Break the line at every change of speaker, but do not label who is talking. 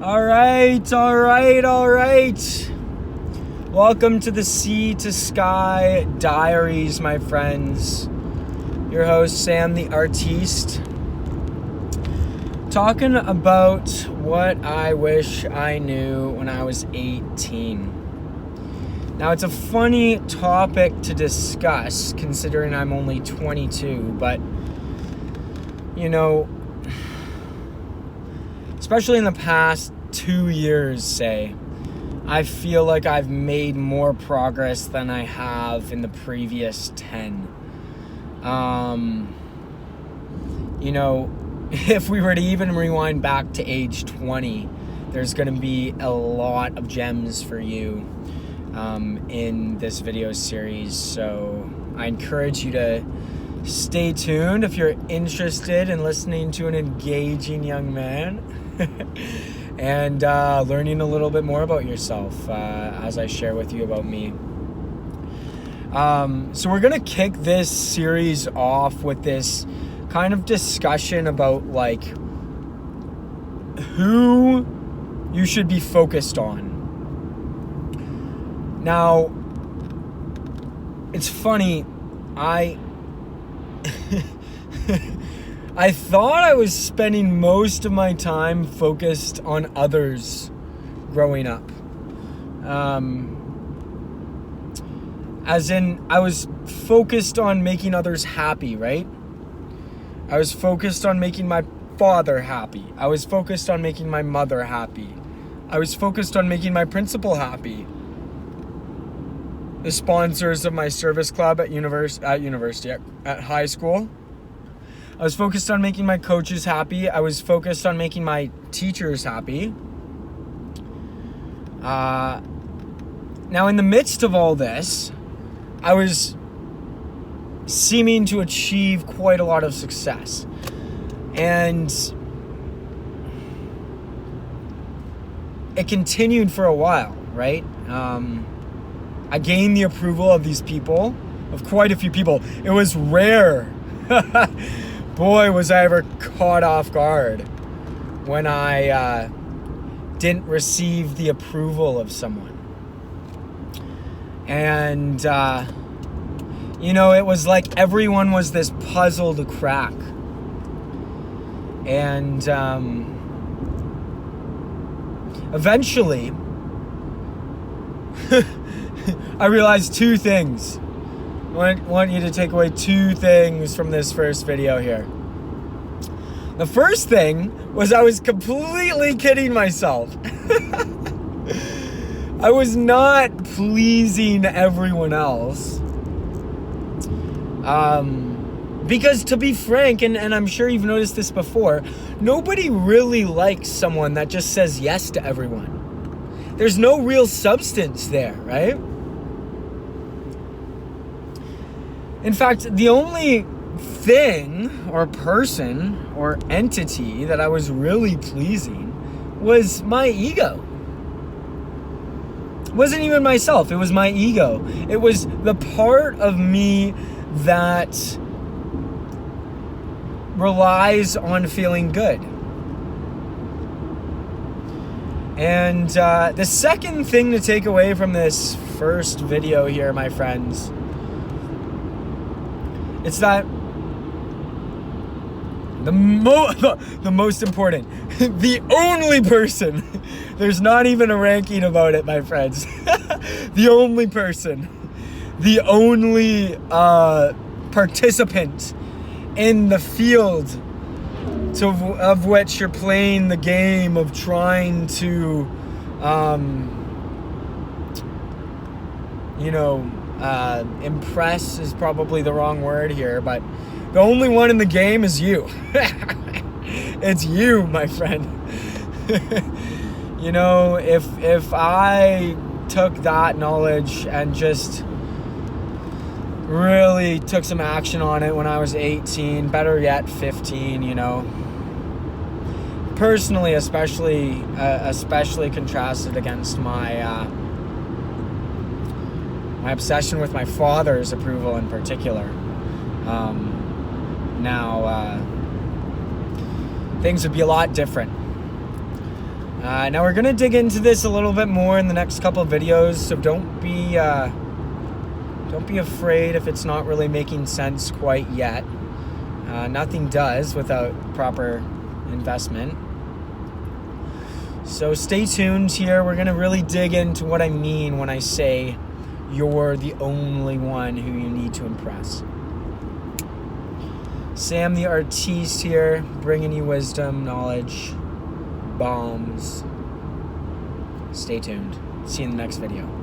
All right. Welcome to the Sea To Sky Diaries, my friends. Your host, Sam the Artiste. Talking about what I wish I knew when I was 18. Now, it's a funny topic to discuss, considering I'm only 22, but, especially in the past 2 years, say, I feel like I've made more progress than I have in the previous 10. If we were to even rewind back to age 20, there's going to be a lot of gems for you in this video series. So I encourage you to stay tuned if you're interested in listening to an engaging young man and learning a little bit more about yourself as I share with you about me. So we're going to kick this series off with this kind of discussion about who you should be focused on. Now, it's funny, I thought I was spending most of my time focused on others growing up. As in, I was focused on making others happy, right? I was focused on making my father happy. I was focused on making my mother happy. I was focused on making my principal happy. The sponsors of my service club at high school. I was focused on making my coaches happy. I was focused on making my teachers happy. Now, in the midst of all this, I was seeming to achieve quite a lot of success. And it continued for a while, right? I gained the approval of these people, of quite a few people. It was rare. Boy, was I ever caught off guard when I didn't receive the approval of someone. And, it was like everyone was this puzzle to crack. And eventually, I realized two things. I want you to take away two things from this first video here. The first thing was I was completely kidding myself. I was not pleasing everyone else. Because to be frank, and I'm sure you've noticed this before, nobody really likes someone that just says yes to everyone. There's no real substance there, right? In fact, the only thing or person or entity that I was really pleasing was my ego. It wasn't even myself, it was my ego. It was the part of me that relies on feeling good. And the second thing to take away from this first video here, my friends, it's that the most important, the only person, there's not even a ranking about it, my friends, the only person, the only participant in the field of which you're playing the game of trying to, impress is probably the wrong word here, but the only one in the game is you. It's you, my friend. If I took that knowledge and just really took some action on it when I was 18, better yet 15, personally, especially contrasted against my obsession with my father's approval in particular. Now things would be a lot different. Now we're gonna dig into this a little bit more in the next couple of videos, so don't be afraid if it's not really making sense quite yet. Nothing does without proper investment. So stay tuned here. We're gonna really dig into what I mean when I say you're the only one who you need to impress. Sam the artiste here, bringing you wisdom, knowledge, bombs. Stay tuned. See you in the next video.